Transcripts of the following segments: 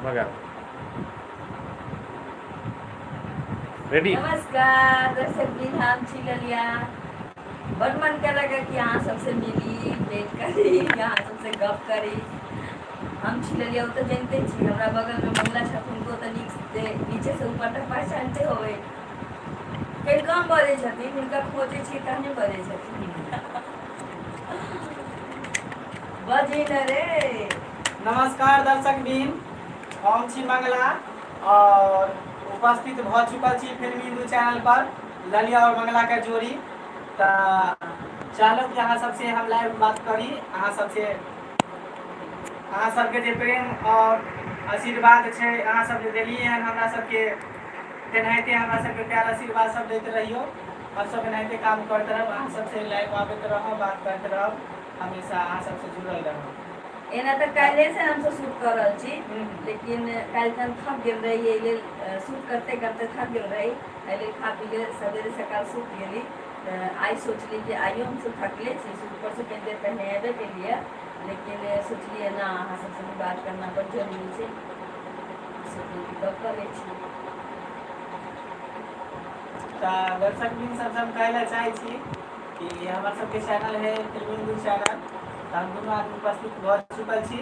बघा रेडी। नमस्कार दर्शक जी, हम छी ललिया। बड़ मन करेगा कि यहाँ सबसे मिली भेंट करी, यहाँ सबसे गप करी। हम छी ललिया, वो तो जानते छी। हमरा बगल में मंगला छथिन, उनको तो नीचे से ऊपर तक पहचानते होवे। फिर कम बजे छथिन, उनका खोजे छी कहने बजे छथिन। बजी न रे। नमस्कार दर्शक बीन, हम छी मंगला और उपस्थित भ चुकल छी फिल्मी हिंदू चैनल पर ललिया और मंगला के जोड़ी। तो चलो कि अहाँ सबसे हम लाइव बात करी। अहाँ सबके जे प्रेम और आशीर्वाद छै, अहाँ सब जे देलिए हन हमरा सबके, तेनाहिते हमरा सबके प्यार आशीर्वाद सब देते रहियो। हम सब एनाहिते काम करते रहब, अहाँ सबसे लाइव आबैत रहब, बात करते रहब, हमेशा अहाँ सबसे जुड़ल रहब। एना तो काले से हम सब शूट कर रही छी, लेकिन काल तन थक गेल रही, ये शूट करते करते थक गेल रही। पहले खा पी के सवेरे सकाल सूत गेली। आई सोचली कि आइयो हम सब थकले छी, शूट पर से कहीं देर पहले आबे के लिए, लेकिन सोचलिए ना अहाँ सबसे भी बात करना बड़ जरूरी छै, सोचली कि गप कर ले छी। दर्शक बिन सबसे हम कहला चाहे छी कि हमार सबके चैनल है फिल्मी हिंदू चैनल। हम दोनों आदमी उपस्थित भ चुकल छी।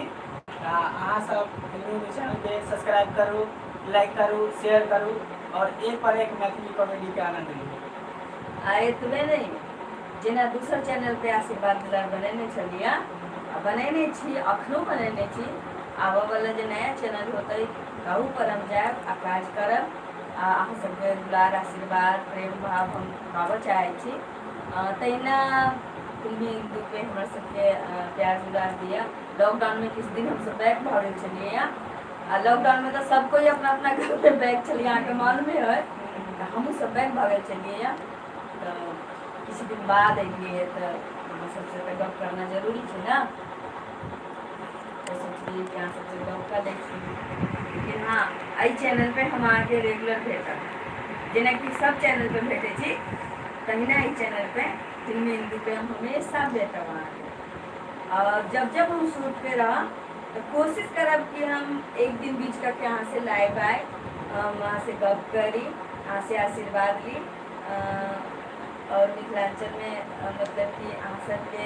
अहाँ सब फिल्मी हिंदू चैनल के सब्सक्राइब करू, लाइक करू, शेयर करू और एक पर एक मैथिली कॉमेडी के आनंद लियौ। आए तुम्हें नहीं जेना दूसर चैनल पे आशीर्वाद दुलार बनेने छलिया, बनेने छी, अखनो बनेने छी। आबऽ वाला जो नया चैनल होते ताहू पर हम जाएब आ काज करब। अहाँ सबके दुलार आशीर्वाद प्रेम भाव हम पाबऽ चाहे छी। तहिना फिल्मी हिंदू पे हमरा सबके प्यार दुलार दिया। लॉकडाउन में किछु दिन हम सब बैक भऽ गेल छलियै। लॉकडाउन में तो सब कोई अपना अपना घर पे बैक छलियै, अहाँके मालूमे है। हमहूँ सब बैक भऽ गेल छलियै। तो किछु दिन बाद एलियै तो हम सबसे तो गप करना जरूरी छै ना, तो सोचलिए कि अहाँ सबसे गप कर लै छी। लेकिन हाँ, एहि चैनल पे हम अहाँके रेगुलर भेटब, जेना कि सब चैनल पे भेटे छी, तहिना एहि चैनल पे फिल्मी हिंदू पे हम हमेशा भेटब अहाँके। और जब जब हम शूट पे रहब तो कोशिश करब कि हम एक दिन बीच करके अहाँ से लाइव आए, हम अहाँ से गप करी, अहाँ से आशीर्वाद ली। और मिथिलांचल में मतलब कि अहाँ सबके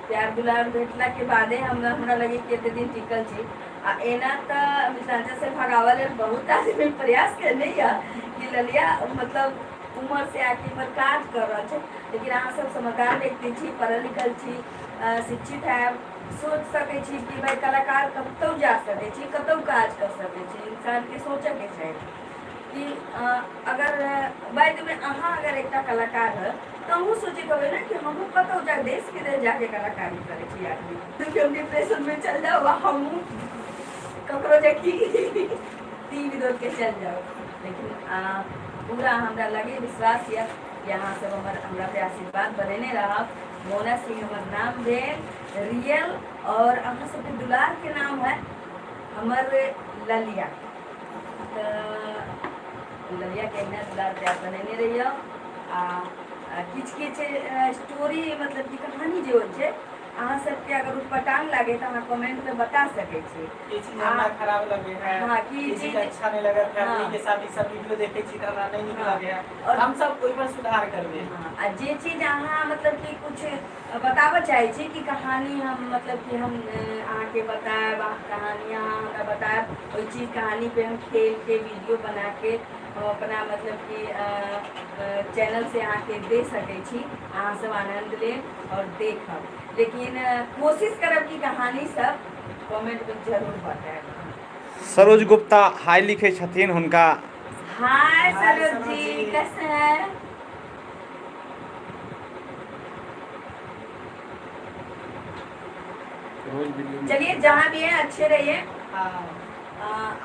प्यार दुलार भेटला के बादे हमरा लगे कि एते दिन टिकल छी। आ एना तो मिथिलांचल से भगावल लेल बहुत आदमी प्रयास करने कि ललिया मतलब उम्र से आके इम्हर काज कर रहा है, लेकिन अहाँ सब समझदार व्यक्ति छी, पढ़ल लिखल छी, शिक्षित है, सोच सके छी कि भाई कलाकार कतौ जा सके छी, कतौ काज कर सके छी। इंसान के सोचे के चाहिए कि अगर बाद में अहाँ अगर एक कलाकार है तो हमहूँ सोचे कहे ना कि हमहूँ कतौ जा देश विदेश जाके कलाकारी करे छी। आदमी हम डिप्रेशन में चल जाओ, हमहूँ ककरो देखी टीवी देख के चल जाओ। लेकिन पूरा हमरा लगे विश्वास है कि अहाँ सब हमरा पे आशीर्वाद बनेने रहब। मोना सिंह हमर नाम भेल रियल, और अहाँ सबके दुलार के नाम है हमर ललिया। तो ललिया के इतना दुलार प्यार बनेने रहियो। किछ किछ स्टोरी मतलब कि कहानी जो है अहाँ सबके अगर उठपटांग लगे तो अहाँ कमेंट में बता सके छी। ये चीज हमरा खराब लगे है, हाँ, कि ये चीज अच्छा नहीं लगा, फैमिली के साथ ई सब वीडियो देखे छी त हमरा नहीं नीक लगे है, और हम सब ओइ पर सुधार करबे। आ जे चीज अहाँ मतलब कि कुछ बताबऽ चाहे छी कि कहानी हम मतलब कि हम अहाँ के बताएब, कहानी अहाँ हमरा बताएब, ओइ चीज कहानी पे हम खेल के वीडियो बना के हम अपना मतलब कि चैनल से अहाँ के दे सके छी। अहाँ सब आनंद ले और देखब, लेकिन कोशिश करब कि कहानी सब कमेंट में जरूर बताएब। सरोज गुप्ता हाय लिखे छथिन, हुनका हाय हाय सरोज सरोज जी, जी। कैसे हैं? रोज वीडियो में चलिए जहाँ भी है अच्छे रहिए। हाँ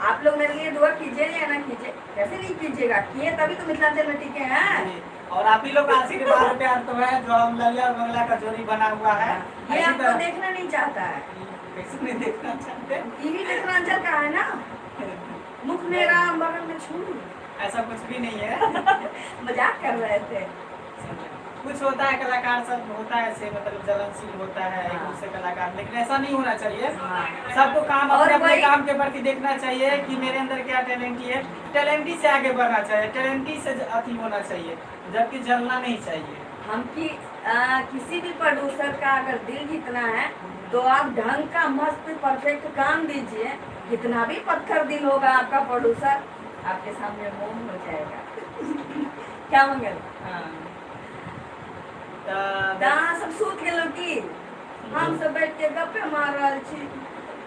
आप लोग मेरे लिए दुआ कीजिए या ना कीजिए, कैसे नहीं कीजिएगा, किए तभी तो मिथिलांचल में टीके हैं। जी। और आप ही लोग का आशीर्वाद प्यार तो है जो हम ललिया और मंगला का जोड़ी बना हुआ है। ये इसी आपको तरह देखना नहीं चाहता है, कैसे नहीं देखना चाहते, टीवी मिथिलांचल का है ना, मुख मेरा बगल में छू। ऐसा कुछ भी नहीं है। मजाक कर रहे थे। कुछ होता है कलाकार सब होता है ऐसे मतलब जलनशील होता है एक हाँ। दूसरे कलाकार, लेकिन ऐसा नहीं होना चाहिए। हाँ। सबको काम और अपने अपने वही- काम के प्रति देखना चाहिए कि मेरे अंदर क्या टैलेंटी है, टैलेंटी से आगे बढ़ना चाहिए, टैलेंटी से अति होना चाहिए, जबकि जलना नहीं चाहिए। हम की किसी भी प्रोड्यूसर का अगर दिल जीतना है तो आप ढंग का मस्त परफेक्ट काम दीजिए। कितना भी पत्थर दिल होगा आपका प्रोड्यूसर, आपके सामने मोम हो जाएगा। क्या मंगल हाँ। अहाँ सब सूत गेलो की हम सब बैठ के गप्पे मार रहल छी।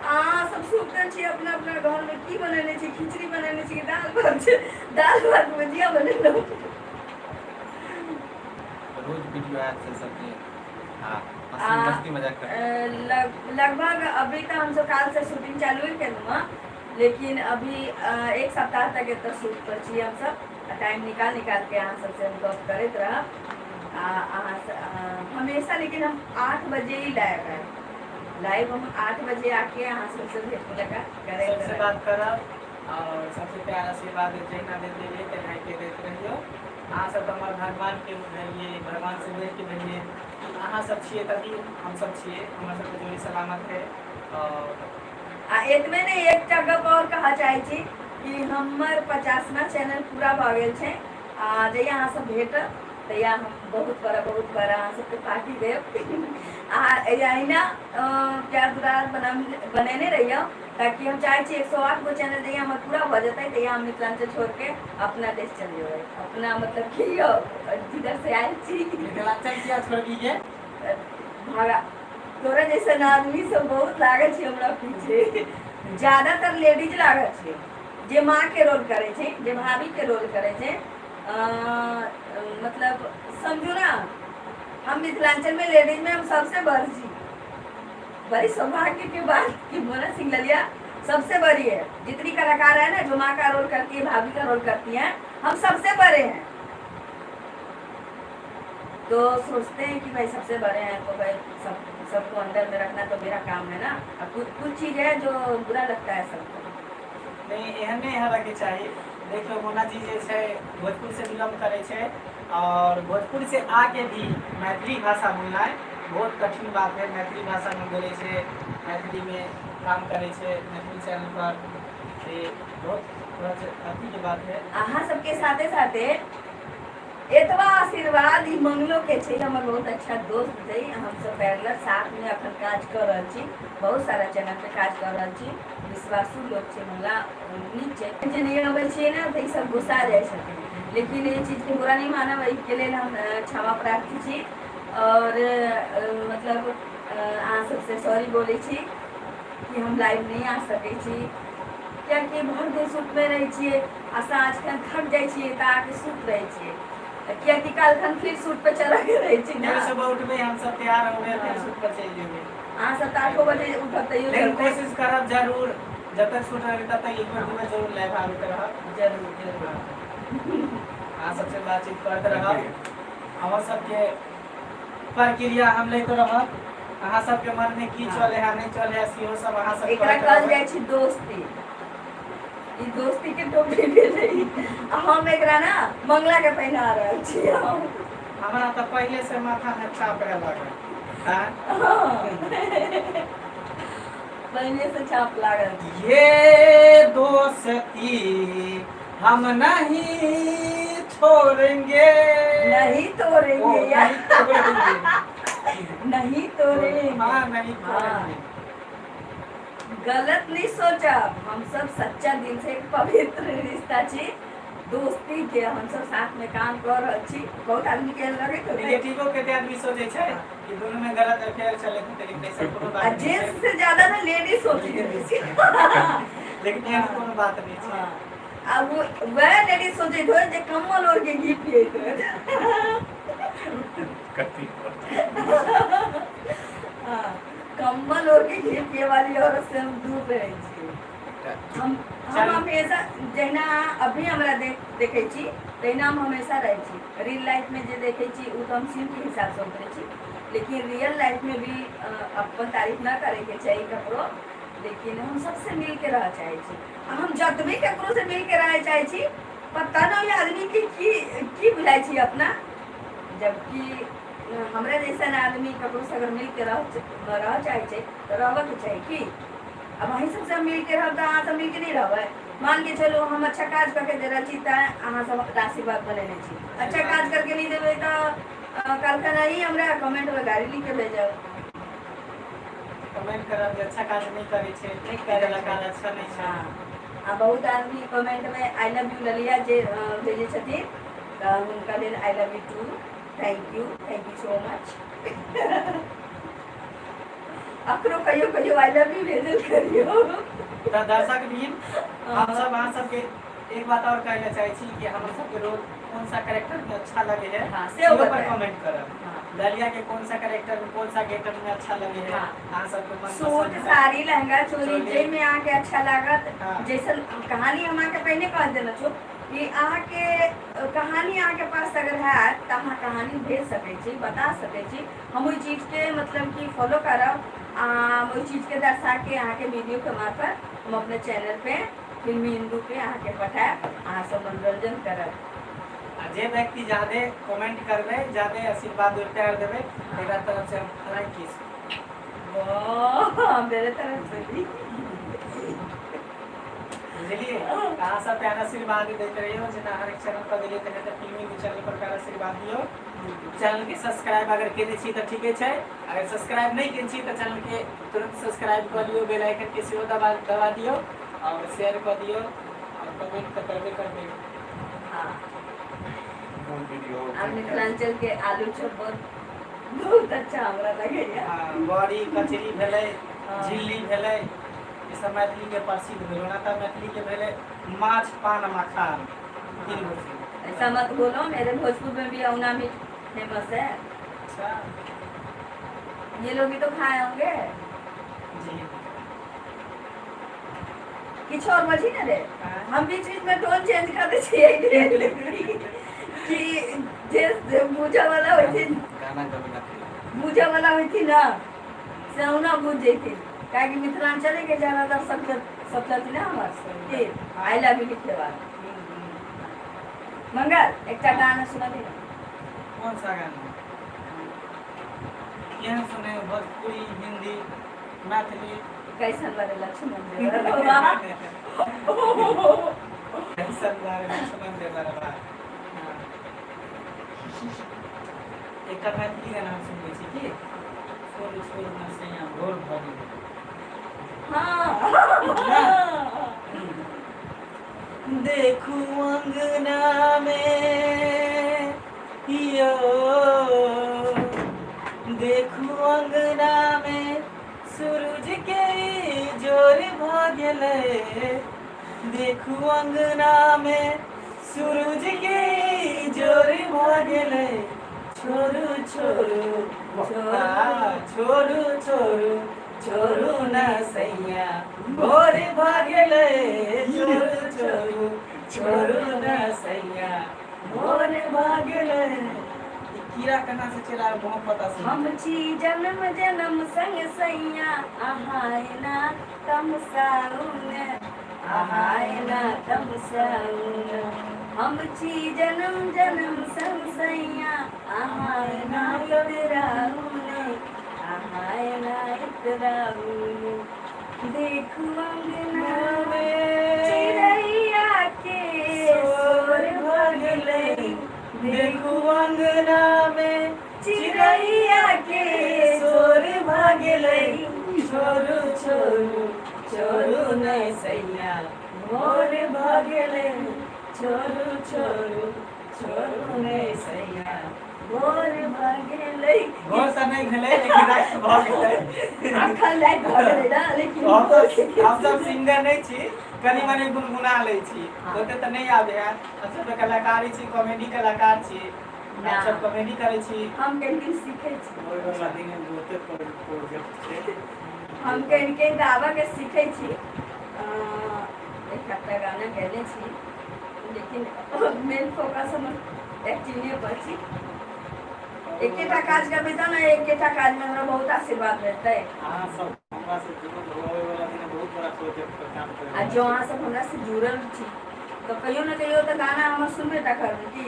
अहाँ सब सुतल छी अपना अपना घर में। की बनेने छी? खिचड़ी बनेने छी, दाल भात छै, दाल भात भुजिया बनेलो। रोज वीडियो ऐड से सबके हाँ आ, मस्ती मजाक कर लगभग अभी तो हम सब काल से शूटिंग चालू ही केलहुँ, लेकिन अभी एक सप्ताह तक एतऽ शूट पर छी हम सब। टाइम निकाल के अहाँ सबसे हम गप करैत रहब। हमेशा, लेकिन हम 8 बजे ही लाइव हम 8 बजे आके अहाँ सबसे भेंट मुलाकात करैत सबसे रहब। बात करब और सबसे प्यार आशीर्वाद जहिना देते रहिए तेनाही के देते रहियो। अहाँ सब हमर भगवान के रहिए, भगवान से देख के रहिए कि अहाँ सब छिए तभी हम सब छिए, हमर सबके जोड़ी सलामत है। और एतबे नहीं, एकटा गप और कहा चाहे छी कि हमर 50वां चैनल पूरा भऽ गेल छै। जहिया अहाँ सब भेटब तहिया हम बहुत बड़ा अहाँ सबके पार्टी देब। अहिना प्यार दुलार बनेने रहियो, ताकि हम चाहे छी 108 गो चैनल जहिया हमर पूरा भऽ जेतै तहिया हम मिथिलांचल छोड़ के अपना देश चल जेबै। अपना मतलब कि यौ जिधर से आयल छी मिथिलांचल किया छोड़ दीजिए? भागा तोरा जैसन आदमी सब बहुत लागल छै हमरा पीछे। ज्यादातर लेडीज लागल छै, जे माँ के रोल करे छै, जे भाभी के रोल करे छै। मतलब समझू ना, हम मिथिलांचल में लेडीज में हम सबसे बड़ छी। बड़ी सौभाग्य की बात कि मोना सिंह ललिया सबसे बड़ी है। जितनी कलाकार है ना जो माँ का रोल करती है, भाभी का रोल करती है, हम सबसे बड़े हैं। तो सोचते हैं कि भाई सबसे बड़े हैं तो भाई सबको अंदर में रखना तो मेरा काम है ना। अब कुछ चीज है जो बुरा लगता है सबको। नहीं एहन नहीं हेबाक के चाहिए। देखियो मोना जी जे छै भोजपुर से बिलोंग करे छै और भोजपुर से आके भी मैथिली भाषा बोलनाइ बहुत कठिन बात है। मैथिली भाषा में बोले छै, मैथिली में काम करे छै मैथिली चैनल पर, ये बहुत अथी के बात है। अहाँ सबके साथे साथे एतबा आशीर्वाद ई मंगलो के छै। हमर बहुत अच्छा दोस्त छै, हम सब पैरेलल साथ में अखन काज कर रहल छी, बहुत सारा चैनल पे काज कर रहल छी। विश्वासू लोग छै, मंगला नीक छै। जे नहीं अबै छियै ना तऽ ई सब गुस्सा जाइ छथिन, लेकिन ये चीज के बुरा नहीं मानब, एहि के लेल हम क्षमा प्रार्थी छी। और मतलब अहाँ सबसे सॉरी बोलै छी कि हम लाइव नहीं आ सकै छी, कियाकि भर दिन सूट में रहे छिए आ साँझ खन थक जाइ छिए तऽ आके सूत रहे छिए, कियाकि काल खन फिर सूट पे चला के रहे छी ना। सुबह उठबे हम सब तैयार होबे फिर सूट पर चल जेबे। अहाँ सब 8 बजे उठब तैयो लेकिन चलबै। कोशिश करब जरूर, जब तक छूट रहे तब तक एक बार दू बार जरूर लाइव आबैत रहब। जरूर अहाँ सबसे बातचीत करते रहब, हमर सबके प्रक्रिया हम लेते रहब। अहाँ सबके मन में की चले है नहीं चले है सेहो सब अहाँ सब एकरा कहल जाइ छै दोस्ती। ई दोस्ती के टोपी भेलै आ हम एकरा ना मंगला के पहिना रहल छी। हमरा तो पहले से माथा में छाप रहे लागल। पहले से छाप लागल। ये दोस्ती हम नहीं छोड़ेंगे, नहीं तोड़ेंगे यार, नहीं तोड़ेंगे। हाँ नहीं छोड़ेंगे। गलत नहीं सोचा, हम सब सच्चा दिल से एक पवित्र रिश्ता छी दोस्ती के। हम सब साथ में काम कर रहल छी। बहुत आदमी के लगे तो रिलेटिवो के आदमी सोचे छै कि दोनों में गलत अफेयर चले लेकिन ऐसा कोनो बात नहीं जेंट्स है। से ज्यादा ना लेडीज सोची है। लेकिन यहाँ कोनो बात नहीं छै। अब वो वह लेडीज सोचे तो जे कम्बल ओढ़ के घी पिए करती हाँ, कम्बल ओढ़ के घी पिए वाली औरत से हम दूर रहे छी। हम हमेशा जहिना अभी हमरा देखे छी तहिना हम हमेशा रहे छी। रियल लाइफ में जे देखे छी उ तो हम सीन के हिसाब से उतरे छी, लेकिन रियल लाइफ में भी अपन तारीफ ना करे के चाहिए ककरो, लेकिन हम सबसे मिल के रह चाहे छी। हम जतबे ककरो से मिल के रह चाहे छी, पता नहीं आदमी के की बुझाई छी अपना जबकि हमरा जैसा आदमी ककरो से अगर मिल के रह चाहे तो रह के चाहे कि अब वही सबसे मिल के रह अहाँ सब मिल के नहीं रहबै। मान के चलो हम अच्छा काज करके दे रही छी अहाँ सब आशीर्वाद बनेने छी, अच्छा काज करके नहीं देबै तो कल नहीं हमरा कमेंट में गाड़ी लिख के भेजब, कमेंट करब अच्छा काज नहीं करे छे, नहीं करे काज अच्छा नहीं छे। हाँ बहुत आदमी कमेंट में आई लव यू ललिया जे भेजे छथिन तो उनका लेल I love you too, thank you so much. अकरो कहियो आई लव यू भेजल करियो। तो दर्शक भी हम सब अहाँ सबके एक बात और कहना चाहे छी कि हम सबके रोज कौन सा कैरेक्टर में अच्छा लगे है हाँ, से ऊपर कमेंट करब। दलिया के कौन सा कैरेक्टर में कौन सा गेटअप में अच्छा लगे है अहाँ सबके मन सूट साड़ी लहंगा चोली जे में आके अच्छा लागत। हाँ। जैसे कहानी हम आके पहले कह देना छो कि अहाँ के कहानी अहाँ के पास अगर है तो अहाँ कहानी भेज सके छी, बता सके छी, हम ओई चीज के मतलब कि फॉलो करब, ओई चीज के दर्शा के अहाँ के वीडियो के मार्फत हम अपने चैनल पे फिल्मी हिंदू पे अहाँ के पठाएब, अहाँ सब मनोरंजन करब। जे व्यक्ति ज्यादा कमेंट करबे ज्यादा आशीर्वाद और प्यार देबे एकरा तरफ से हम फ्लाइंग किस वाह मेरे तरफ से भी बुझलिए कहाँ सब प्यार आशीर्वाद देते रहियो जेना हर एक चैनल पर देलिए तने त फिल्मी न्यूज चैनल पर प्यार आशीर्वाद दियो। चैनल के सब्सक्राइब अगर केने छी त ठीके छै, अगर सब्सक्राइब नहीं केने छी त चैनल के तुरंत सब्सक्राइब कर लियो, बेल आइकन के सेहो दबा दियो और शेयर कर दियो और कमेंट तो करबे करबे। हां वीडियो और मिथिलांचल के आलू चॉप बहुत अच्छा हमरा लगे है। हां बड़ी कचरी भेलै, झिल्ली भेलै, ई सब मैथिली के प्रसिद्ध भेलै ना। त मैथिली के भेलै माछ पान मखान तीन गो चीज। ऐसा मत बोलो, मेरे भोजपुर में भी अउना मीट फेमस है। अच्छा ये लोग भी तो खाए होंगे। जी किछ और बची ना रे, हम बीच बीच में टोन चेंज कर दे छिए कि जे बुझा वाला होई थी गाना कभी ना खेला बुझा वाला होई थी ना से अउना बुझ जैती काहे कि मिथिलांचल के ज्यादातर सब चलती ना हमार के आई लव यू लिखे वाला। मंगल एक गाना सुना दे। कौन सा गाना? यह सुने भोजपुरी हिंदी मैथिली कैसन बारे लक्ष्मण देव कैसन बारे लक्ष्मण देव बा। एक मैथिली का नाम सुन छी की छोड़ छोड़ न सैया भोर भरी। देखू अंगना में यो देखू अंगना में सूरज के जोर भ गेले। देखू अंगना में सूरज के जोर भ गेले। छोरू छोरू छोरू छोरू छोरू न सैया भोर भ गेले। छोरू छोरू छोरू न सैया भोर भ गेले। कीड़ा कना से चला बहुत पता से हम छी जन्म जन्म संग सैया आहाय ना तम साउन आहाय ना तम साउन। हम छी जन्म जन्म संग सैया आहाय ना इतराउन आहाय ना इतराउन। देखू अंगना में चिड़ैया के शोर भ गेलै। देखू अंगना में चिड़ैया के शोर भ गेलै। छोरू छोरू छोरू नै सैया भोर भ गेलै। छोरू छोरू छोरू नै सैया भोर भ गेलै। भोर से नहीं भेले लेकिन रात भ गेले। अखन लाइट भ गेलै ना लेकिन हम सब सिंगर नहीं छी, कनी मनी गुनगुना ले छी ओते त नहीं आबे है। अच्छा तो कलाकारी छी, कॉमेडी कलाकार छी, हम सब कॉमेडी करे छी। हम पेंटिंग सीखे छी। ओइ वाला दिन में बहुते प्रोजेक्ट छे हम कहीं गावा के सीखे छी। एक हफ्ता गाना गैले छी लेकिन मेन फोकस हम एक्टिंग पर छी। एकेटा काज करबे त ना एकेटा काज में हमरा बहुत आशीर्वाद रहते। हां सब हमरा से जुड़ल होवे वाला दिन बहुत बड़ा प्रोजेक्ट पर काम करे। आ जो अहाँ सब हमरा से जुड़ल छी तो कहियो ना कहियो तो गाना हम सुनबे ता करबे की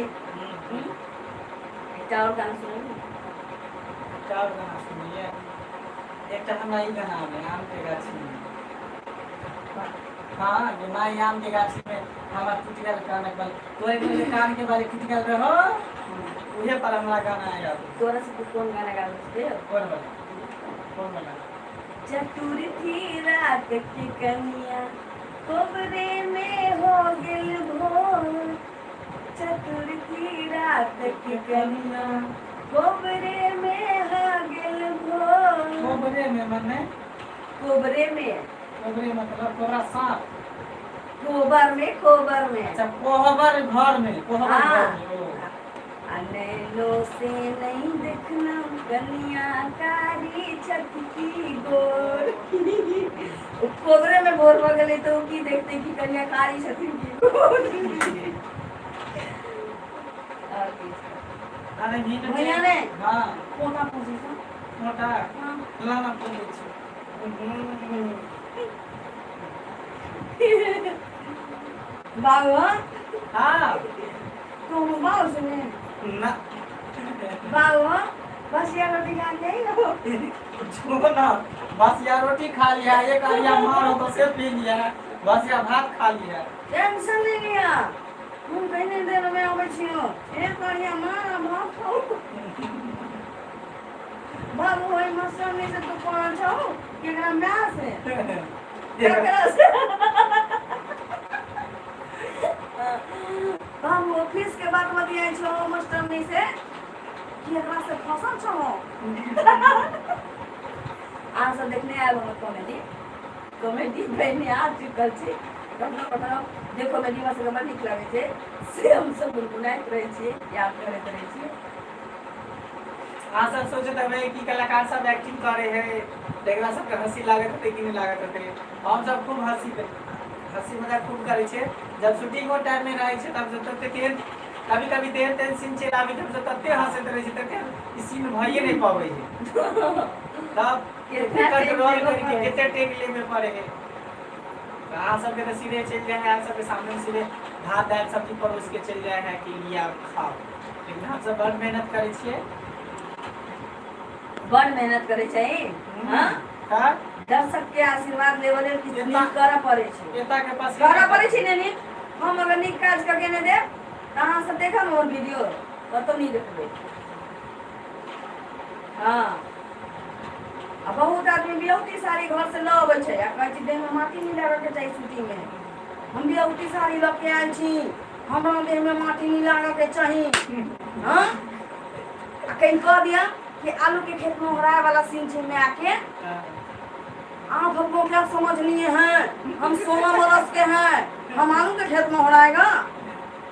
एकटा और गाना सुनाइए। क्या गाना सुनिए? एक तो हमारा ही गाना है आम के गाछी में। हाँ ये माई आम के गाछी में हमारा टूटल कान बल तोरे मेरे कान के बारे टूटल रहो उहे पर हमारा गाना आएगा। तोरा से कौन गाना गा सकते हो? कौन वाला? चतुर थी रात की कन्या कोबरे में हो गेल भोर। चतुर थी रात की कन्या कोबरे में हो गेल भोर। कोबरे में मने कोबरे में कोबरे मतलब कोबरा सांप। कोबर में अच्छा कोहबर घर में कोहबर हाँ। घर में ओ। अनैलो से नहीं देखना कन्या कारी छत की गोर। कोबरे में बोर हो गए तो की देखते कि कन्या कारी छत की गोर। और की? अरे नींद में भैया ने? हाँ कोना पोजीशन? मोटा हाँ। लाना पड़े छै। बाबू हाँ तुम बाबू सुने ना बाबू बस ये रोटी खा के लो। जो ना बस या रोटी खा लिया एक आलिया मार तो से पी लिया बस या भात खा लिया। टेंशन नहीं लिया हम कहीं देर में आवे छियो एक करिया मार भात खाओ। बाबू होई मौसमी से तू कौन छौ केकरा म्या से केकरा से? बाबू ऑफिस के बात बतियाई छौ मास्टरनी से कि एकरा से फसल छौ। आज सब देखने आयल हम कॉमेडी बहने आ चुकल छी कखनो जे कॉमेडी में से बड़ नीक लागे छै से हम सब गुनगुनाइत रहे छी याद करैत रहे छी। हाँ सब सोचते हमें कि कलाकार सब एक्टिंग करे है देखला सबके हंसी लागत होते कि नहीं लागत होते। हम सब खूब हंसी मजाक खूब करे छे जब शूटिंग और टाइम में रहे छे तब जब तक तेन कभी कभी तेन सीन चल आवे तब जब तक हंसत रहे छे तक इस सीन भइए नहीं पावे है तब कंट्रोल करके कितने टेक ले में पड़े है। आ सबके तो सीधे चल जाए है सबके सामने सीधे भात दाल सब्जी परोस के चल जाए है कि लिया खाओ। लेकिन हम सब बड़ मेहनत करे छे बड़ मेहनत करे चाहिए। हाँ हां दर्शक के आशीर्वाद लेवल की करा पड़े छै एता के पास करा पड़े छै ने हम अगर नीक काज करके नहीं देब कहाँ से देखम और वीडियो कतो नहीं देखबे। हाँ अब बहुत आदमी बियौती साड़ी घर से ल अबै छै आ कहै छै देह में माटी नहीं लागल के चाहिए शूटिंग में। हम बियौती साड़ी ल के आयल छी हमरा देह में माटी नहीं लागल के चाहिए। हाँ आ कहीं कह दिया कि आलू के खेत में हराए वाला सीन छे में आके आप हमको क्या समझ लिए हैं हम 16 बरस के हैं हम आलू के खेत में हराएगा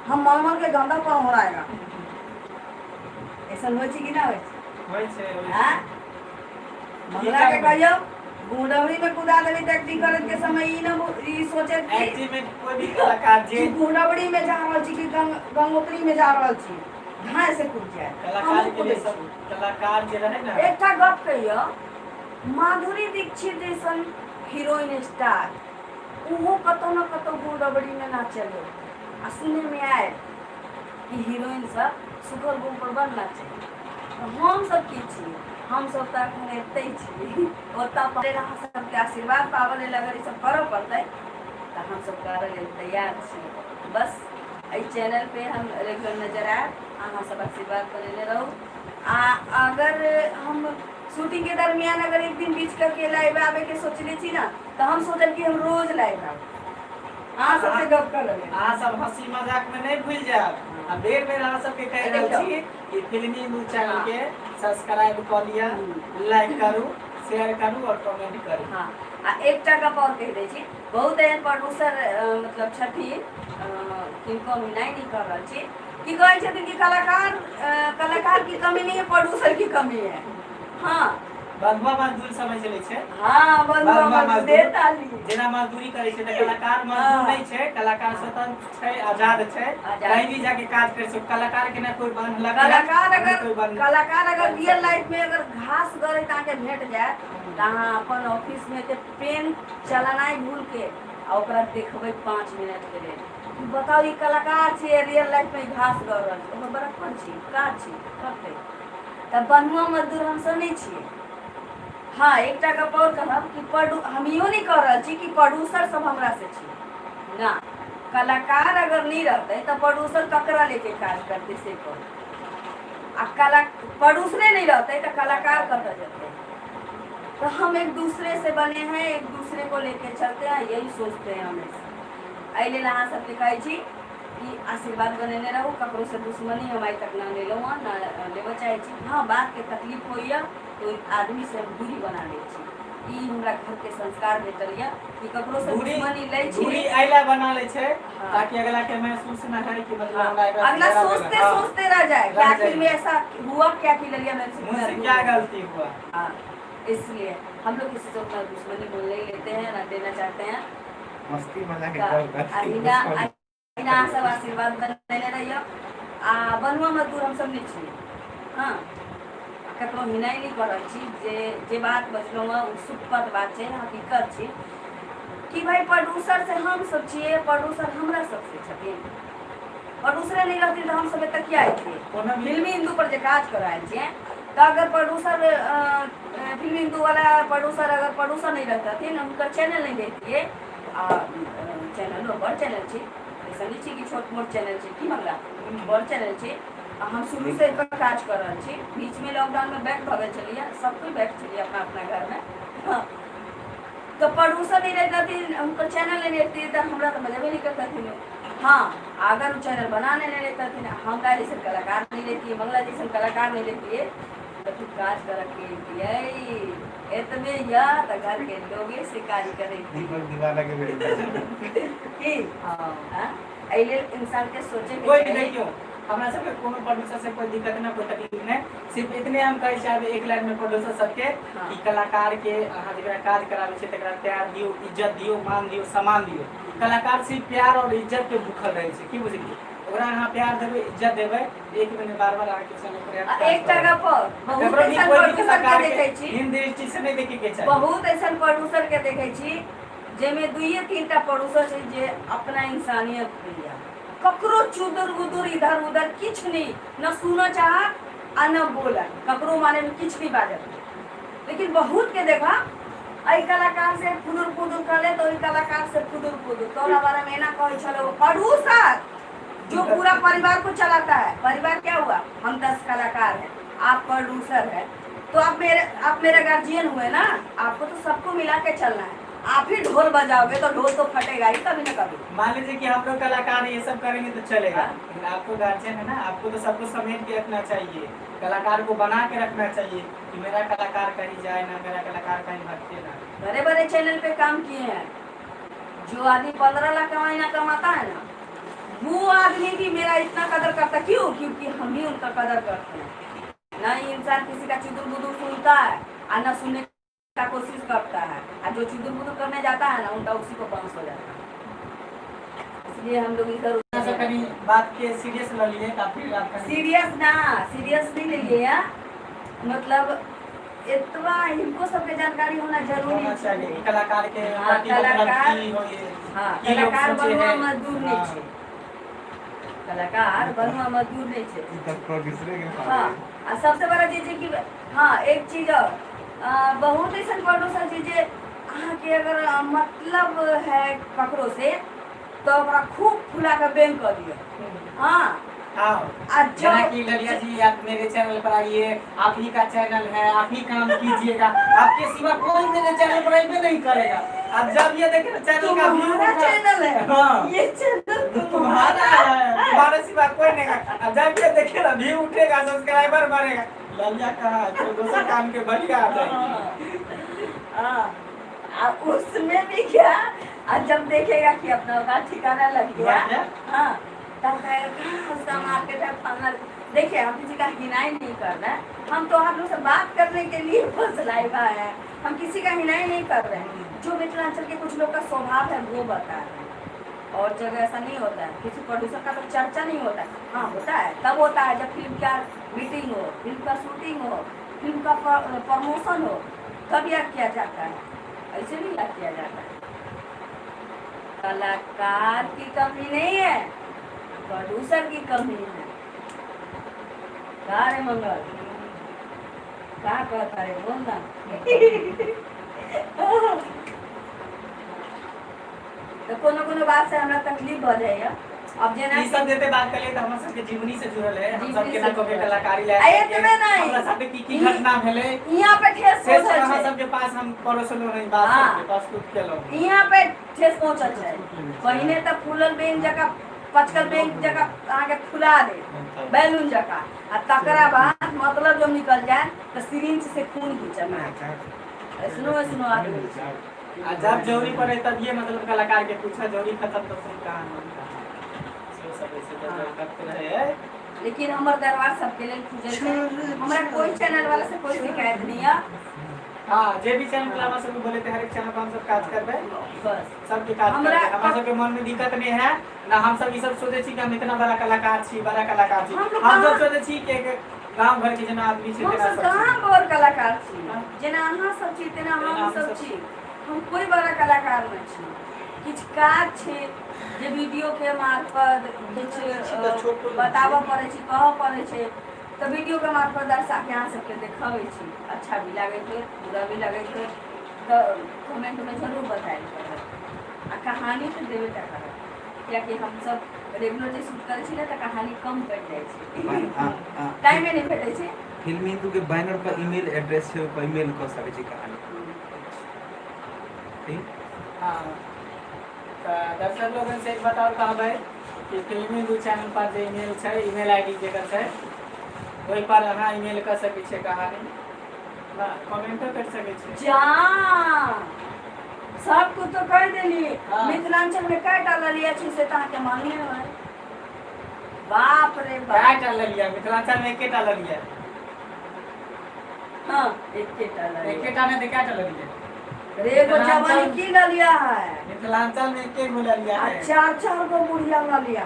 हम मलमल के गंदा पर हराएगा। ऐसा होई छै कि ना होई छै? हां मंगला के कहियो गुंडवरी में कुदा देली त एक्टिंग करत के समय ई सोचे कि एक्टिंग में कोई भी कलाकार जे गुंडवरी में जा रहल छी कि गंगोत्री में जा रहल छी धाय से कूद जाए कलाकार के लिए सब कलाकार जे रहे ना एकटा गप कहियो माधुरी दीक्षित जैसन हीरोइन स्टार उहो कतो न कतो गुंडवरी में ना चले आ सुने में आए कि हीरोइन सब सुपर गुम पर बनना चाहिए। हम सब की छी हम सब तक में एते छी ओता पड़े रहा सबके आशीर्वाद पावले लगे सब करो पड़ते त हम सब करे लेल तैयार छी। बस इस चैनल पे हम रेगुलर नजर आए अहाँ सब आशीर्वाद करे रहू। अगर हम शूटिंग के दरमियान अगर एक दिन बीच करके लाइव आवे के सोचले छी ना तो हम सोचल कि हम रोज लाइव आवे अहाँ सबसे गप कर लेंगे। अहाँ सब हंसी मजाक में नहीं भूल जाए। अब बेर अहाँ सबके कह रहल छी कि फिल्मी न्यूज चैनल के सब्सक्राइब कर लिया लाइक करू शेयर करू और कमेंट करू। हाँ आ एकटा गप और कह दै छी बहुत एहन प्रोड्यूसर मतलब छथिन किनको हम नहीं कर रहल छी कि कहै छथिन कि कलाकार की कमी नहीं है प्रोड्यूसर की कमी है। हाँ बंधुआ मजदूर समझ ले छे। हाँ बंधुआ मजदूर ताली जेना मजदूरी करे छे त कलाकार मजदूर नहीं छे कलाकार स्वतंत्र छे आजाद छे कहीं भी जाके काज कर सके कलाकार के ना कोई बंध लगा कलाकार अगर रियल लाइफ में अगर घास गरे ताके भेट जाए तहाँ अपन ऑफिस में ते पेन चलाना भूल के आ ओकरा देखबै 5 मिनट के लिए कि बताओ ये कलाकार छे रियल लाइफ में घास गड़ रहल छै ओकर बड़कपन छी का छी करते तब बनुआ मजदूर हम सब नहीं छिए। हाँ एक टा गप और कहब कि हम इहो नहीं कह रहल छी कि प्रोड्यूसर सब हमरा से छी ना। कलाकार अगर नहीं रहते तो प्रोड्यूसर ककरा लेके काज करते से कहो आ प्रोड्यूसरे नहीं रहते तो कलाकार कहाँ जाते। तो हम एक दूसरे से बने हैं एक दूसरे को लेके चलते हैं यही सोचते हैं हमेशा। अइले अहाँ सबके कहै छी कि आशीर्वाद बनेने रहू ककरो से दुश्मनी हमारी तक ना ले लो ना लेबऽ चाहे छी। हाँ बात के तकलीफ होइए तो आदमी से दूरी बना ले छी ई हमरा घर के संस्कार भेटल या कि ककरो से दुश्मनी ले छी दूरी आइला बना ले छे हाँ। ताकि अगला के महसूस ना है कि मतलब हाँ। हमरा एकरा अगला सोचते सोचते रह जाए कि आखिर में ऐसा हुआ क्या कि ललिया मुझसे क्या गलती हुआ। हाँ इसलिए हम लोग किसी से उतना दुश्मनी बोल नहीं लेते हैं ना देना चाहते हैं। मस्ती मजाक अहिना सब आशीर्वाद बनेने रहियो आ बनुआ मजदूर हम सब नहीं छिए। हाँ ककरो हिनाई नहीं कर छी जे बात बचलो सुखद बात है हकीकत छी कि भाई प्रोड्यूसर से हम सब छिए प्रोड्यूसर हमरा सबसे छथिन। प्रोड्यूसर नहीं रहती तो हम सब एतऽ क्या आइतिए फिल्मी हिंदू पर जे काज कराए छिए तो अगर प्रोड्यूसर फिल्मी हिंदू वाला प्रोड्यूसर अगर प्रोड्यूसर नहीं रहथिन उनका चैनल नहीं देखिए चैनल बड़ चैनल छी ऐसा नहीं छी कि छोट मोट चैनल छी की मामला बड़ चैनल छी हम शुरू से एकर काज कर रहे छी। बीच में लॉकडाउन में बैक भगे चलिए सब कोई बैक चलिए अपना अपना घर में। हाँ तो प्रोड्यूसर नहीं रहता थी उनका चैनल नहीं रहती तो हमरा तो मजा भी नहीं करता थी। हाँ अगर वो चैनल बनाने नहीं रहता थी हम जैसे कलाकार नहीं रहती है मंगला जैसे कलाकार नहीं रहती है तो फिर काज कर इतने या तो घर के लोगे से काज करे इंसान के सोचे कोई नहीं क्यों हमरा सबके कोनो प्रोड्यूसर से कोई दिक्कत ना कोई तकलीफ नहीं सिर्फ इतने हम कहे चाहे एक लाइन में प्रोड्यूसर सबके हाँ। कि कलाकार के अहाँ जेकरा काज करावे छै तकरा प्यार दियो इज्जत दियो मान दियो सम्मान दियो। कलाकार सिर्फ प्यार और इज्जत के भूखल रहे छै की बुझलिए ओकरा अहाँ प्यार देबे इज्जत देबे एक महीने बार-बार आके चैनल पर एक जगह पर बहुत ऐसा प्रोड्यूसर के देखे छी हिंदी दृष्टि से नहीं देखे के चाहिए बहुत ऐसा प्रोड्यूसर के देखे छी जेमे दुइये तीनटा प्रोड्यूसर छै जे अपना इंसानियत दिया ककरो चुदर गुदर इधर उधर किछ नहीं न सुना चाह आ न बोला ककरो माने में किछ नहीं बाजत लेकिन बहुत के देखा आई कलाकार से फुदुर फुदुर करे तो ई कलाकार से फुदुर फुदुर तोरा बारे में ना कहे चलो प्रोड्यूसर जो पूरा परिवार को चलाता है। परिवार क्या हुआ हम 10 कलाकार हैं आप प्रोड्यूसर है तो आप मेरे गार्जियन हुए ना आपको तो सबको मिला के चलना है। आप ही ढोल बजाओगे तो ढोल तो फटेगा ही कभी ना कभी। मान लीजिए कि हम लोग कलाकार ये सब करेंगे तो चलेगा लेकिन आपको गार्जियन है ना आपको तो सबको समेट के रखना चाहिए कलाकार को बना के रखना चाहिए कि मेरा कलाकार कहीं जाए ना मेरा कलाकार कहीं भटके ना। बड़े बड़े चैनल पे काम किए हैं जो आदमी 15 लाख का महीना कमाता है ना वो आदमी भी मेरा इतना कदर करता क्यों क्योंकि हम भी उनका कदर करते हैं। न इंसान किसी का चुदुर बुदुर सुनता है और न सुनने का कोशिश करता है और जो चुदुर बुदुर करने जाता है ना उनका उसी को बांस हो जाता है। इसलिए हम लोग इधर कभी बात के सीरियस ले लिए काफी सीरियस नहीं ले लिए मतलब इतना इनको सबके जानकारी होना जरूरी चाहिए कलाकार के कलाकार बनुआ मजदूर नहीं छे कलाकार बनुआ मजदूर नहीं छे। हाँ सबसे बड़ा चीज है कि हाँ एक चीज और बहुत ऐसा प्रोड्यूसर चीज अहाँ के अगर मतलब है ककरो से तो खूब फुला कर बैंक कर दिया। हाँ जना की ललिया जी आप मेरे चैनल पर आइए आप ही का चैनल है आप ही काम कीजिएगा आपके सिवा कोई मेरे चैनल पर आइए नहीं करेगा। अब जब ये देखे चैनल का तुम्हारा चैनल है हाँ ये चैनल तुम्हारा है तुम्हारे सिवा कोई नहीं है। अब जब ये देखे ना व्यू उठेगा सब्सक्राइबर बढ़ेगा ललिया कहा तो दूसरा काम के बढ़िया आ जाएगी। हाँ उसमें भी क्या आज जब देखेगा कि अपना का ठिकाना लग गया हाँ तब उसका मार्केट है फलना। देखिए हम किसी का हिनाई नहीं कर रहे हैं हम तो आप लोग से बात करने के लिए बस लाइव है हम किसी का हिनाई नहीं कर रहे हैं। जो मिथिलांचल के कुछ लोग का स्वभाव है वो बता रहे हैं और जगह ऐसा नहीं होता है किसी प्रोड्यूसर का तो चर्चा नहीं होता है। हाँ होता है तब होता है जब फिल्म का मीटिंग हो फिल्म का शूटिंग हो फिल्म का प्रमोशन हो तब याद किया जाता है ऐसे नहीं याद किया जाता है। कलाकार की कमी नहीं है, प्रोड्यूसर की कमी है। का रे मंगल, का कहता रे बोल ना। तो कोनो बात से हमरा तकलीफ भ जाइए। अब जेना ई सब देते बात करिए त हमर सबके जीवनी से जुड़ल है, हम सब के ना कभी जुड़ल है। कलाकारी ले आये तुम्हें नहीं। हमरा साथे की घटना भेले यहाँ पे ठेस से पहुंचल हम छै, सबके पास हम परोसलो रही बात हाँ। सबके प्रस्तुत केलो। यहाँ पे ठेस पहुंचल छै। पहिने त फूलल बेंच जका पचकल बेंच जका अहाँ के फुला दे बैलून जका, आ तकरा बाद मतलब जब निकल जाए तो सिरिंज से खून खींचना। ऐसनो आदमी छै। आ जब जरूरी पड़े तब ये मतलब कलाकार के पूछा, जरूरी खत्म तो फिर कहां सो सब ऐसे तो करते रहे। लेकिन हमर दरबार सबके लेल खुजल छै। हमरा कोई चैनल वाला से कोई शिकायत नहीं है। हां जे भी चैनल वाला हम सब बोले थे हर एक चैनल पर हम सब काज करबे, बस सबके काज करबे। हमरा सबके मन में दिक्कत नहीं है ना, हम सब ई सब सोचे छी कि हम इतना बड़ा कलाकार छी, बड़ा कलाकार छी। हम सब सोचे छी कि गांव घर के जना आदमी छै हम तेना सब सब कहाँ बड़ कलाकार छी, जेना अहाँ सब छी तेना हम सब छी। हम कोई बड़ा कलाकार नहीं छी। किछ काज छै जे वीडियो के मार्फत किछ बताबऽ पड़े छै, कहऽ पड़े छै, तो वीडियो के मार्फत दर्शक के अहाँ सबके देखाबै छी। अच्छा भी लगे छै, बुरा भी लगे छै, तो कमेंट में जरूर बताएल करब। आ कहानी तो देबे टा करब, कियाकि हम सब रेगुलर जे शूट करे छी ना तो कहानी कम पड़ जाए छै, टाइम नहीं भेटै छै। फिल्म हिंदू के बैनर पर ईमेल एड्रेस छै, पर ईमेल कर सकै छी कहानी। ठीक हां तो दर्शक लोगन से एक बात और कहबै कि फिल्मी हिंदू चैनल पर जे ईमेल छै, ईमेल आईडी जेकर छै ओहि पर अहाँ ईमेल कर सकै छियै कहानी, ना कमेंटो कर सकै छियै। जा सब कुछ तो कर देली। हाँ। मिथिलांचल में काय डाल लिया छी से तो के मालूम है। बाप रे क्या बाप। डाल लिया मिथिलांचल में एके डाल लिया, हाँ एके डाल एके डाल में क्या डाल लिया रे को जवानी की ल लिया है, मिथिलांचल में एके गो ले लिया है। चार गो बुढ़िया ल लिया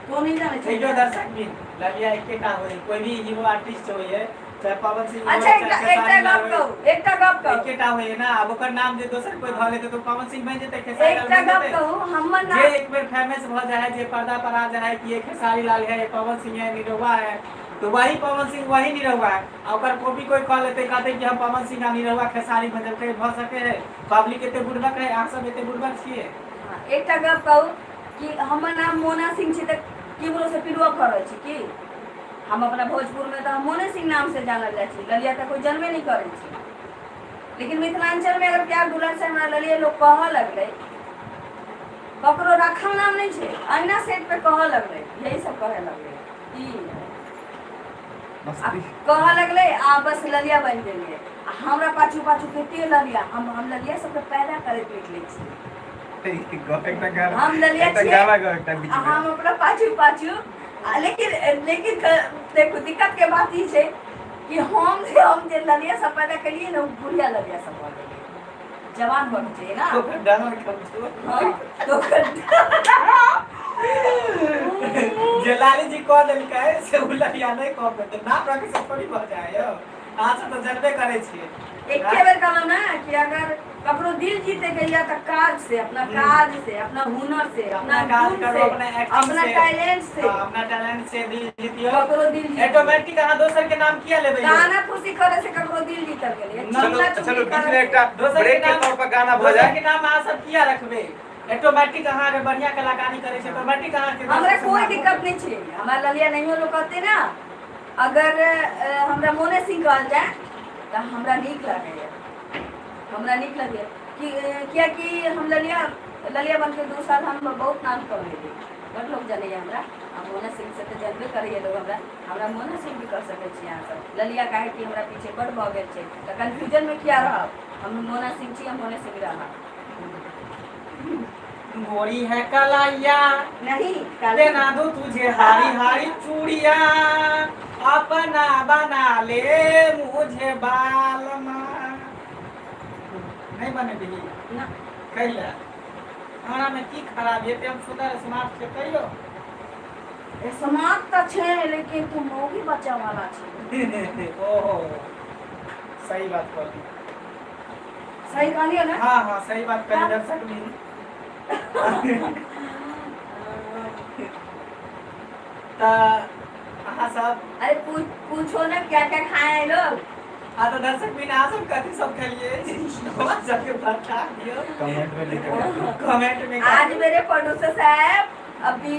तो नहीं जाने ठीक है दर्शक भी ले लिया एके टा होई, कोई भी हीरो आर्टिस्ट होई चाहे पवन सिंह अच्छा एकटा गप कहू एके टा होई ना। अब ओकर नाम जे दोसर कोई ध लेते तो पवन सिंह बन जेते, खेसारी लाल एकटा बन गप जेते। कहू हमर जे नाम एक बार फेमस भ जाए, जे पर्दा पर आ जाए कि ये खेसारी लाल है, ये पवन सिंह है, निरहुआ है, तो वही पवन सिंह वही निरहुआ है। ओकर कॉपी कोई कह लेते, कहते कि हम पवन सिंह आ निरहुआ खेसारी बन जेते, भ सके है। पब्लिक एते बुड़बक है, आप सब एते बुड़बक छिए। एकटा गप कहू कि हमर नाम मोना सिंह छी त की बोलो से पिलुआ फरल छी की। हम अपना भोजपुर में तो हम मोने सिंह नाम से जानल जाए छी, ललिया तो कोई जानबे नहीं करे छी। लेकिन मिथिलांचल में अगर प्यार दुलार से हमरा ललिया लोग कह लगले, ककरो रखल नाम नहीं छे, अहिना सेट पे कह लगले, यही सब कहे लगले ई मस्ती कह लगले आ बस ललिया बन गेलिए। हमरा पाछू पाछू केते ललिया, हम ललिया सबके पैदा करैत निकले छी। हम ललिया छिए, हम अपना पाछू लेकिन देखो दिक्कत के बात ई छै कि हम जे ललिया सब पैदा करिए ना, बुढ़िया ललिया सब बन गेलिए, जवान बन छै ना तो फिर डालर कम हाँ, तो जे लाली जी कह देल के से उ ललिया नहीं कह देते, नाम रखे से थोड़ी भ जाए यो। अहाँ सब तो जानबे करे छिए। एके बेर कहलो ना कि अगर ककरो दिल जीते के या त काज से, अपना काज से, अपना हुनर से, अपना काज गुण करो, से, अपना एक्टिंग अपना से, टैलेंट से, अपना टैलेंट से दिल जीतियो। ककरो दिल जीत ऑटोमेटिक अहाँ दोसर के नाम किया लेबै यो? गाना खुशी करे से ककरो दिल जीतल गेलै। चलो बीच में एकटा दोसर ब्रेक के के तौर पर गाना दोसर बजाए। के नाम अहाँ सब किया रखबे? ऑटोमेटिक अहाँ अगर बढ़िया कलाकारी करे छै ऑटोमेटिक अहाँ के हमरा कोई दिक्कत नहीं छै, हमरा ललिया नहीं लोग कहते ना। अगर हमरा मोने सिंह कहल जाए तो हमरा नीक लागैया, हमरा नीक लगे कि कियाकि हम ललिया बन के 2 साल हम बहुत नाम कमेलिए, बड़ लोग जाने हमरा। हम मोना सिंह से तो जानबे करिए लोग हमरा मोना सिंह भी कर सके छी अहाँ सब। ललिया काहे कि हमरा पीछे बड़ भ गेल छै, त कंफ्यूजन में किया रहब, हम मोना सिंह छी, हम मोने सिंह रहब गोरी है कलाइया नहीं। देना दो तुझे हारी हारी चूड़िया, अपना बना ले मुझे बालमा। नहीं बने दिली ना कैला हमरा में की खराब है? हम सुंदर स्मार्ट से कहियो समाज तो छे, लेकिन तू मौगी बच्चा वाला छे। ओहो सही बात कहली। सही कहलियो ना? हाँ हाँ सही बात कही दर्शक भी। तो हाँ सब अरे पूछो ना क्या क्या खाए हैं लोग। हाँ तो दर्शक भी ना सब कथी सब के लिए सबके बता दियो कमेंट में लिखो। कमेंट में। आज मेरे प्रोड्यूसर साहब अभी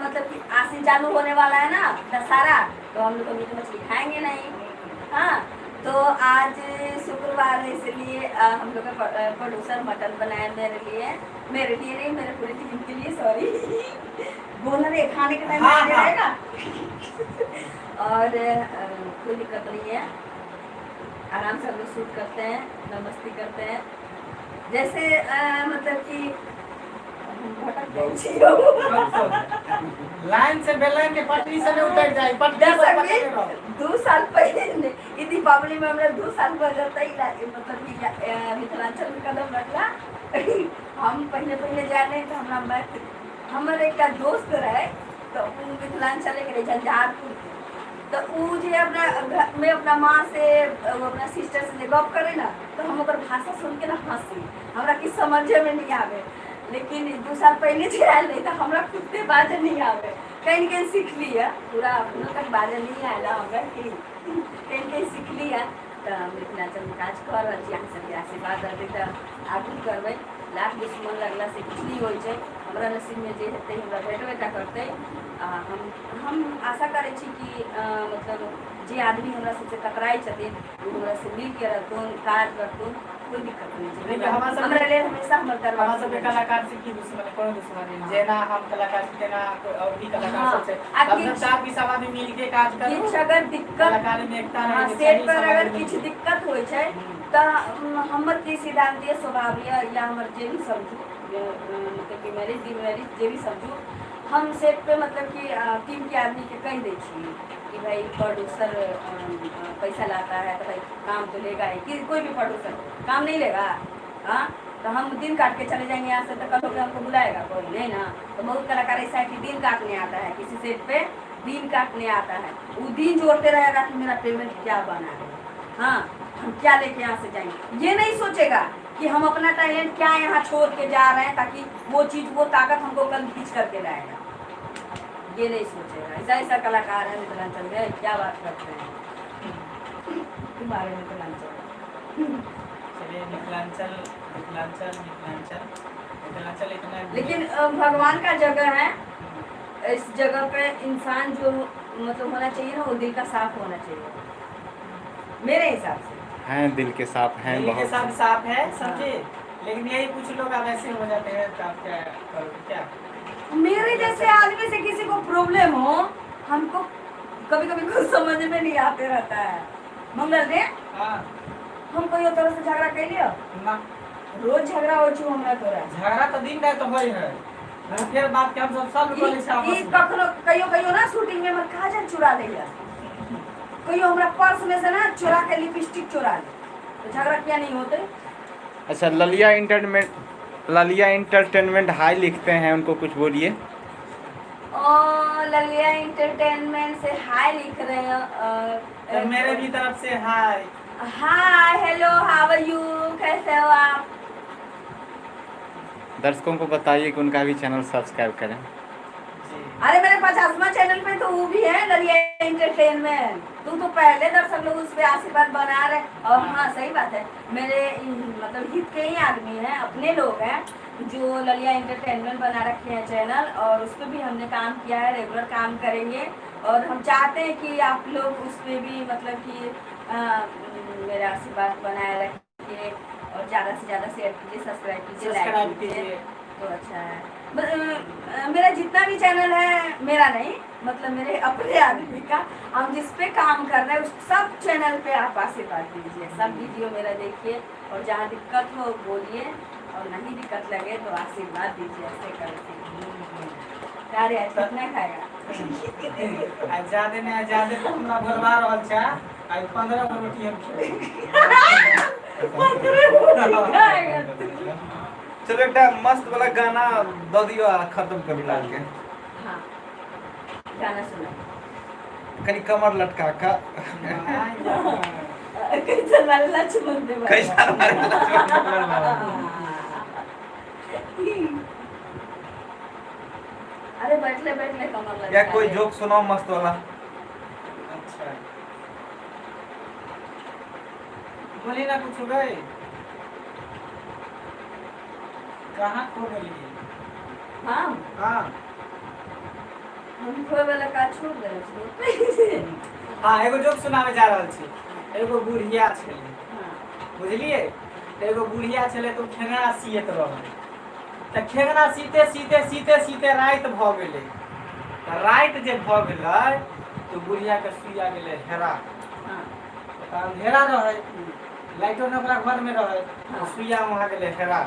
मतलब कि आसी चालू होने वाला है ना दशहरा, तो हम लोग तो मीट मछली खाएंगे नहीं। हाँ, तो आज शुक्रवार है इसलिए हम लोग का प्रोड्यूसर मटन बनाया मेरे लिए नहीं, मेरे पूरी टीम के लिए। सॉरी बोलना नहीं, खाने के टाइम में आने रहेगा। और कोई दिक्कत नहीं है, आराम से हम लोग शूट करते हैं, नमस्ते करते हैं। जैसे मतलब कि भटक गई छी। लाइन से बेलाइन के पटरी से उतर जाए पटरी पर पकड़े रहो। 2 साल पहले ई दीपावली में हमरा 2 साल बजता ही मतलब कि मिथिलांचल में कदम रखला। हम पहले जाने तो हमरा हमर एक दोस्त रहे, तो उ मिथिलांचल के झंझारपुर के, तो उ जे अपना घर में अपना माँ से अपना सिस्टर से गप करे ना, तो हम ओकर भाषा सुन के ना हंसी, हमरा की समझे में नहीं आवे। लेकिन 2 साल पहले जे आयल नहीं, तो हमरा खुदे बाजे नहीं आवे, कहीं सीख लिया, पूरा अपनों तक बाजे नहीं आएला हमरा कि कहीं सीख लिया। तो मिथिलांचल में काज कर रहल छी, अहाँ सबके आशीर्वाद रहतै तो आगू करबै। लाख दुश्मन लगला से कुछ नहीं होइ छै, हमरा नसीब में जे हेतै हमरा भेटबे टा करतै। हम आशा करै छी कि मतलब जे आदमी हमरा सबसे टकराई छथिन वो हमरा से मिल के रहतुन, काज करतुन, कोई दिक्कत नहीं छै। हमरा लेल हमेशा हमर हमरा दरवाजा सबके कलाकार से की दुश्मनी, कोनो दुश्मनी नहीं। जेना हम कलाकार छी तेना और भी कलाकार हाँ, सब छै। आखिर- सब साथ भी सब आदमी मिल के काज करू। किछु अगर दिक्कत कलाकारी में एकता हाँ, रहे सेट पर अगर किछु दिक्कत होइ छै तो हमर की सिद्धांत ये स्वभाव या हमर जे भी समझू, मतलब कि मैरिज डिमैरिज जे भी समझू, हम सेट पे मतलब कि टीम के आदमी के कह दै छी कि भाई प्रोड्यूसर पैसा लाता है तो भाई काम तो लेगा ही, कि कोई भी प्रोड्यूसर काम नहीं लेगा। हाँ, तो हम दिन काट के चले जाएंगे यहाँ से, तो कल होकर हमको बुलाएगा कोई नहीं ना। तो बहुत कलाकार ऐसा है कि दिन काटने आता है, किसी सेट पे दिन काटने आता है, वो दिन जोड़ते रहेगा कि मेरा पेमेंट क्या बना है, हाँ हम क्या लेके यहाँ से जाएंगे। ये नहीं सोचेगा कि हम अपना टैलेंट क्या यहाँ छोड़ के जा रहे हैं ताकि वो चीज़ वो ताकत हमको कल खींच करके लाएगा, ये नहीं सोचेगा। ऐसा ऐसा कलाकार है मिथिलांचल में, क्या बात करते हैं तुम्हारे मिथिलांचल। चलिए मिथिलांचल मिथिलांचल मिथिलांचल मिथिलांचल इतना। लेकिन भगवान का जगह है, इस जगह पे इंसान जो मतलब होना चाहिए ना, वो दिल का साफ होना चाहिए मेरे हिसाब से। हैं दिल के साफ हैं दिल के बहुत साथ से। साफ है समझे। लेकिन यही कुछ लोग अब ऐसे हो जाते हैं, तो आप क्या करोगे क्या? मेरे जैसे आदमी से किसी को प्रॉब्लम हो, हमको कभी कभी कुछ समझ में नहीं आते रहता है। मंगल ने हाँ हम कोई तरह से झगड़ा कर लियो ना, रोज झगड़ा हो छु हमरा तोरा। झगड़ा तो दिन रात होई है, फिर बात के हम सब बोले छै आपस ई में। कखनो कहियो ना शूटिंग में हमर काजल चुरा देला, कहियो हमरा पर्स में से ना चुरा के लिपस्टिक चुरा ले, तो झगड़ा क्या नहीं होते। अच्छा, ललिया इंटरटेनमेंट हाई लिखते हैं, उनको कुछ बोलिए। ललिया इंटरटेनमेंट से हाय लिख रहे हैं। तो मेरे भी तरफ से हाय। हाय हेलो हाउ आर यू, कैसे हो आप? दर्शकों को बताइए कि उनका भी चैनल सब्सक्राइब करें। जी अरे मेरे 50वां चैनल पे तो वो भी है ललिया इंटरटेनमेंट, तू तो पहले दर्शक लोग उस पे आशीर्वाद बना रहे। और हाँ सही बात है, मेरे मतलब हित के ही आदमी हैं, अपने लोग हैं जो ललिया इंटरटेनमेंट बना रखे हैं चैनल, और उस पर भी हमने काम किया है, रेगुलर काम करेंगे। और हम चाहते हैं कि आप लोग उस पर भी मतलब कि मेरा आशीर्वाद बनाए रखिए और ज़्यादा से ज़्यादा शेयर कीजिए, सब्सक्राइब कीजिए, लाइक कीजिए, तो अच्छा है। मेरा जितना भी चैनल है, मेरा नहीं मतलब मेरे अपने आदमी का, हम जिस पे काम कर रहे हैं उस सब चैनल पे आप आशीर्वाद दीजिए, सब वीडियो मेरा देखिए, और जहाँ दिक्कत हो बोलिए, और नहीं दिक्कत लगे तो आशीर्वाद दीजिए। ऐसे करके कार्य कितना खाएगा आजादे ने आजादे तो हमरा बोलवा रहल छै, आई 15 गो रोटी हम चलो एक मस्त वाला गाना दो दियो, खत्म कर ला के। हाँ गाना सुना। कनी कमर लटका का। कैसे मारे लक्ष्मण देव कैसा मारे लक्ष्मण देवर बाबा? अरे बैठले बैठले कमर लग या कोई जोक सुनाओ मस्त वाला। अच्छा बोली ना कुछ गए कहाँ खो गई हाँ हाँ हम कोई वाला का छोड़ दे हाँ एगो जोक सुनावे जा रहल छी। एगो बुढ़िया छले बुझलिए एगो बुढ़िया छले तो खेंगरा सियत रहल त खेंगरा सीते सीते सीते सीते रात भ गेले त रात जे भ गेलै तो बुढ़िया के सुइया गेले हेरा त अंधेरा रहे लाइटो न ओकरा घर में रहे तो सुइया वहां गेले हेरा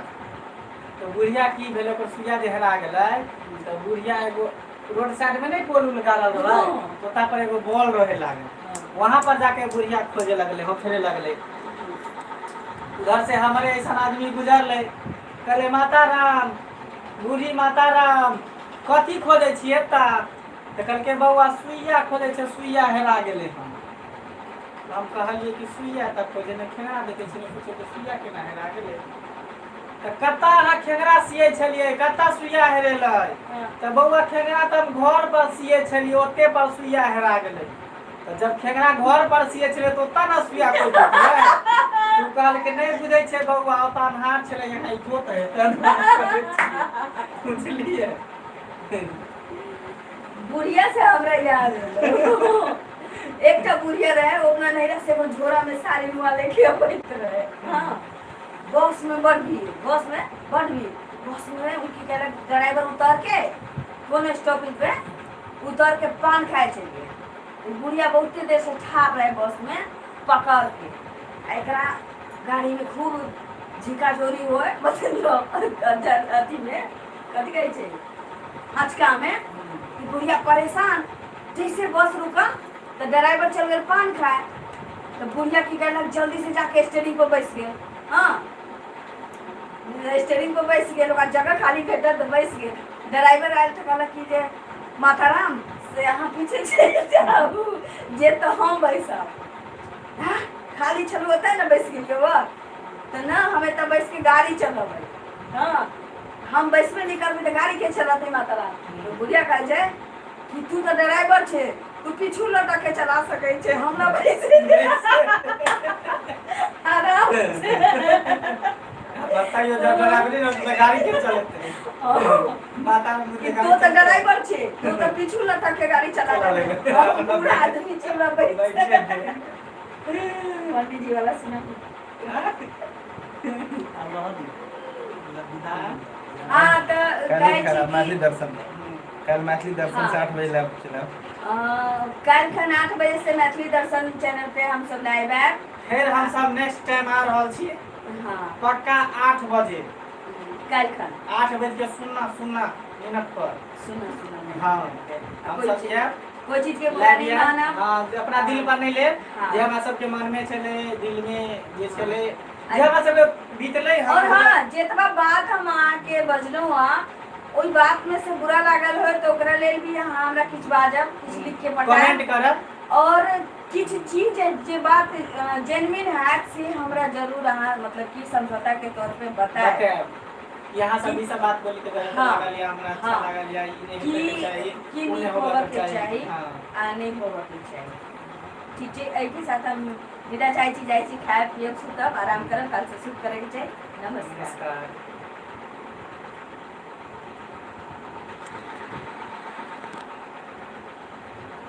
तो बुढ़िया की भेले ओकर सुइया जे हेरा गेलै तो बुढ़िया एगो रोड साइड में नहीं पोल लगाल रहे तोता पर एगो बॉल रहे लागे वहां पर जाके बुढ़िया खोजे लगले हो फेरे लगले उधर से हमारे ऐसा आदमी गुजरले कहले माता राम बूढ़ी माता राम कथी खोजे छिए ता तो कहलके बउआ सुइया खोजे छे सुइया हेरा गेले हम कहलिए कि सुइया तक खोजे ने खेंगरा देखे छे पूछे तो सुइया केना हेरा गेले त कत्ता अहाँ खेंगरा सिए छलिए कत्ता सुइया हेरेलै त बउआ खेंगरा त हम घर पर सिए छलिए ओते पर सुइया हेरा गेले तो जब खेंगरा घर पर सिए छले तो ओता ना सुइया खोज दिए तू कहल के नहीं बुझे छे बउआ ओता अन्हार छले यहाँ इजोत है बुझलिए बुढ़िया से हमरा याद एक बुढ़िया रहे वो अपना नैरा से वो झोरा में सारी मुआ लेके अपनी रहे हाँ बस में बढ़ भीड़ बस में उनकी कह ड्राइवर उतर के कौन स्टॉपिंग पे उतर के पान खाए चलिए बुढ़िया बहुत देर से ठाड़ रहे बस में पकड़ के एकरा गाड़ी में खूब झिका चोरी हो अथी में कथी कहे छे हचका में बुढ़िया परेशान जैसे बस रुका तो ड्राइवर चल गए पान खाए तो बुढ़िया की कहलक जल्दी से जाके स्टेरिंग पर बैठ गए हाँ स्टेरिंग पर बैठ गए ओकरा जगह खाली भेटल तो बैठ गए ड्राइवर आयल तो कहलक कि जे माताराम से अहाँ पीछे चल जाऊ जे तो हम बैसब हाँ खाली चलू होता है ना बैठ के वो तो ना हमें तो बैठ के गाड़ी चलबै हाँ हम बैस में निकलबे तो गाड़ी के चलाते माताराम तो बुढ़िया कहे छे कि तू तो ड्राइवर छे तू पीछू लटक के चला सके छे हम ना बैस आराम से बताइए जब ड्राइवरी ना तो गाड़ी के चलते माता में मुझे तू तो ड्राइवर छे तू तो पीछू लटक के गाड़ी चला ले हम पूरा आदमी चला बैठ पंडित जी वाला सुना हाँ तो मैथिली दर्शन कल मैथिली दर्शन से 8 बजे लाइव चला कल खन 8 बजे से मैथिली दर्शन चैनल पे हम सब लाइव है फिर हम सब नेक्स्ट टाइम आ रहल छी हाँ पक्का 8 बजे कल खन 8 बजे के सुनना मिनट पर सुना हाँ हम सब ये कोई चीज के बुरा नहीं माना हाँ अपना दिल पर नहीं ले हाँ। जे हमरा सबके मन में चले दिल में जे चले जे हमरा सबके बीतले और हाँ जितना बात हम आके बजलो हाँ ओई बात में से बुरा लागल हो तो ओकरा लेल भी हाँ हमरा किछ बाजब किछ लिख के कमेंट पठाएब करब और किछ चीज जे बात जेन्युइन है से हमरा जरूर हाँ मतलब कि समझौता के तौर पे बताए यहाँ सभी सब बात बोली के गलत हाँ। लागल या हमरा अच्छा हाँ। लागल या ई नहीं कि होके चाहिए कि उ नहीं होगा के चाहिए हाँ। आ नहीं होगा के चाहिए ठीक है एहि के साथ हम विदा चाहे छी जाए छी खाए पिए सुतब आराम करब कल से शुरू करे के चाहिए नमस्कार नमस्कार